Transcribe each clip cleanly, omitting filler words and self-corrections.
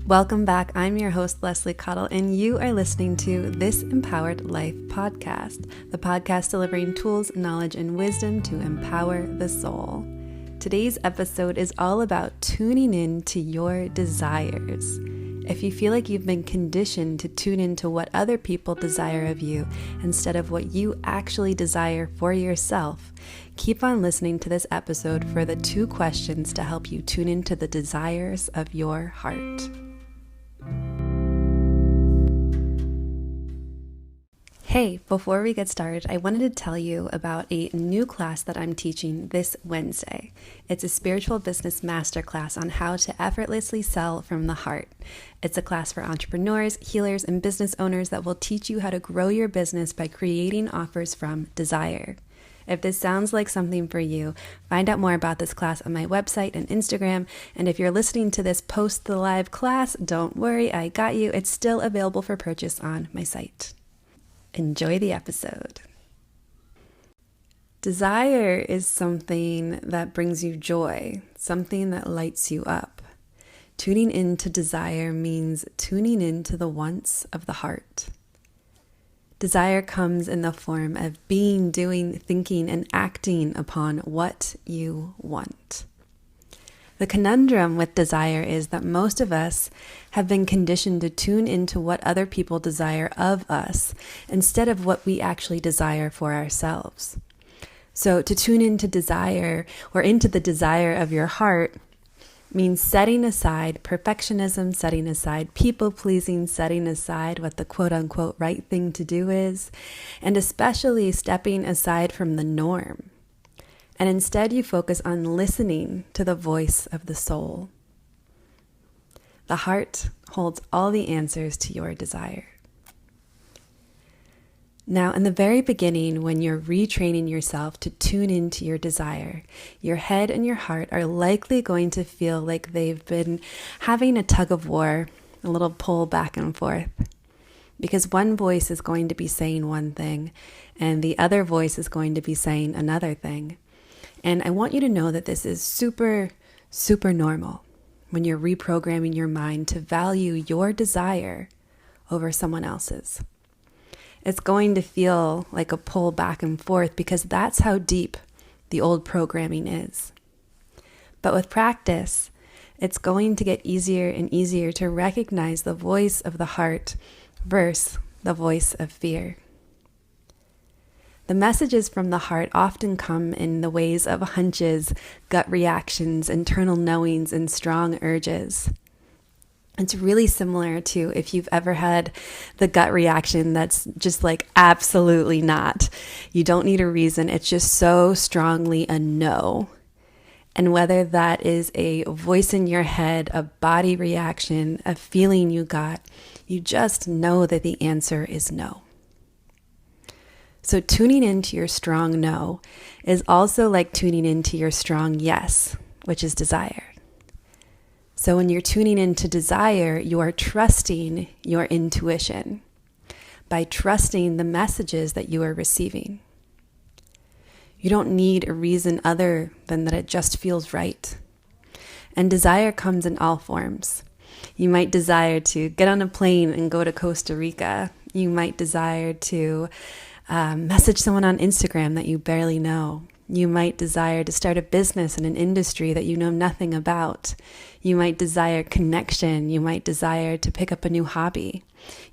Welcome back. I'm your host, Leslie Cottle, and you are listening to This Empowered Life podcast, the podcast delivering tools, knowledge, and wisdom to empower the soul. Today's episode is all about tuning in to your desires. If you feel like you've been conditioned to tune into what other people desire of you instead of what you actually desire for yourself, keep on listening to this episode for the 2 questions to help you tune into the desires of your heart. Hey, before we get started, I wanted to tell you about a new class that I'm teaching this Wednesday. It's a spiritual business masterclass on how to effortlessly sell from the heart. It's a class for entrepreneurs, healers, and business owners that will teach you how to grow your business by creating offers from desire. If this sounds like something for you, find out more about this class on my website and Instagram. And if you're listening to this post the live class, don't worry, I got you. It's still available for purchase on my site. Enjoy the episode. Desire is something that brings you joy, something that lights you up. Tuning into desire means tuning into the wants of the heart. Desire comes in the form of being, doing, thinking, and acting upon what you want. The conundrum with desire is that most of us have been conditioned to tune into what other people desire of us instead of what we actually desire for ourselves. So to tune into desire or into the desire of your heart means setting aside perfectionism, setting aside people-pleasing, setting aside what the quote-unquote right thing to do is, and especially stepping aside from the norm. And instead you focus on listening to the voice of the soul. The heart holds all the answers to your desire. Now, in the very beginning, when you're retraining yourself to tune into your desire, your head and your heart are likely going to feel like they've been having a tug of war, a little pull back and forth. Because one voice is going to be saying one thing, and the other voice is going to be saying another thing. And I want you to know that this is super, super normal when you're reprogramming your mind to value your desire over someone else's. It's going to feel like a pull back and forth because that's how deep the old programming is. But with practice, it's going to get easier and easier to recognize the voice of the heart versus the voice of fear. The messages from the heart often come in the ways of hunches, gut reactions, internal knowings, and strong urges. It's really similar to if you've ever had the gut reaction that's just like absolutely not. You don't need a reason. It's just so strongly a no. And whether that is a voice in your head, a body reaction, a feeling you got, you just know that the answer is no. So tuning into your strong no is also like tuning into your strong yes, which is desire. So when you're tuning into desire, you are trusting your intuition by trusting the messages that you are receiving. You don't need a reason other than that it just feels right. And desire comes in all forms. You might desire to get on a plane and go to Costa Rica. You might desire to message someone on Instagram that you barely know. You might desire to start a business in an industry that you know nothing about. You might desire connection. You might desire to pick up a new hobby.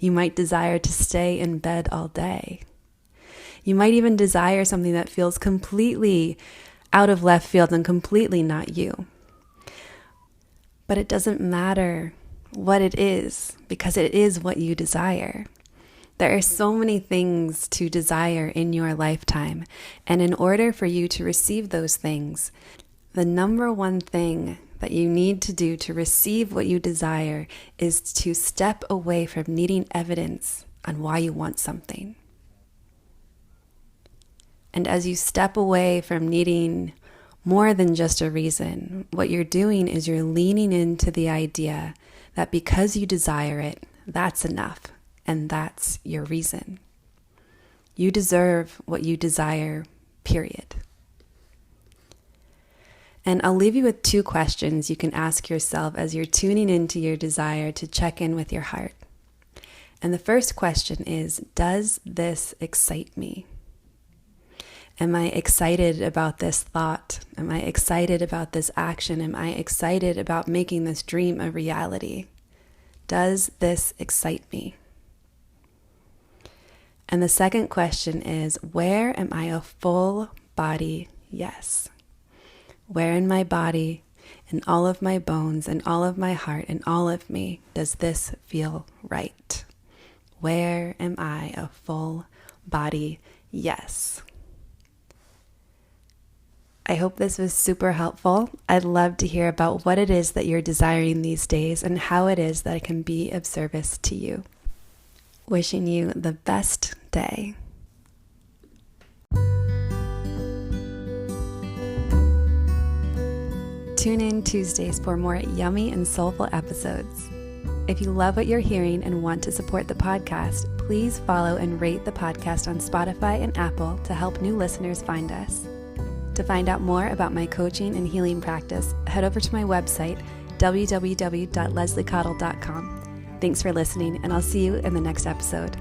You might desire to stay in bed all day. You might even desire something that feels completely out of left field and completely not you. But it doesn't matter what it is because it is what you desire. There are so many things to desire in your lifetime, and in order for you to receive those things, the number one thing that you need to do to receive what you desire is to step away from needing evidence on why you want something. And as you step away from needing more than just a reason, what you're doing is you're leaning into the idea that because you desire it, that's enough. And that's your reason. You deserve what you desire, period. And I'll leave you with 2 questions you can ask yourself as you're tuning into your desire to check in with your heart. And the first question is, does this excite me? Am I excited about this thought? Am I excited about this action? Am I excited about making this dream a reality? Does this excite me? And the second question is, where am I a full body yes? Where in my body, in all of my bones, in all of my heart, in all of me, does this feel right? Where am I a full body yes? I hope this was super helpful. I'd love to hear about what it is that you're desiring these days and how it is that it can be of service to you. Wishing you the best day. Tune in Tuesdays for more yummy and soulful episodes. If you love what you're hearing and want to support the podcast, please follow and rate the podcast on Spotify and Apple to help new listeners find us. To find out more about my coaching and healing practice, head over to my website, www.lesliecottle.com. Thanks for listening, and I'll see you in the next episode.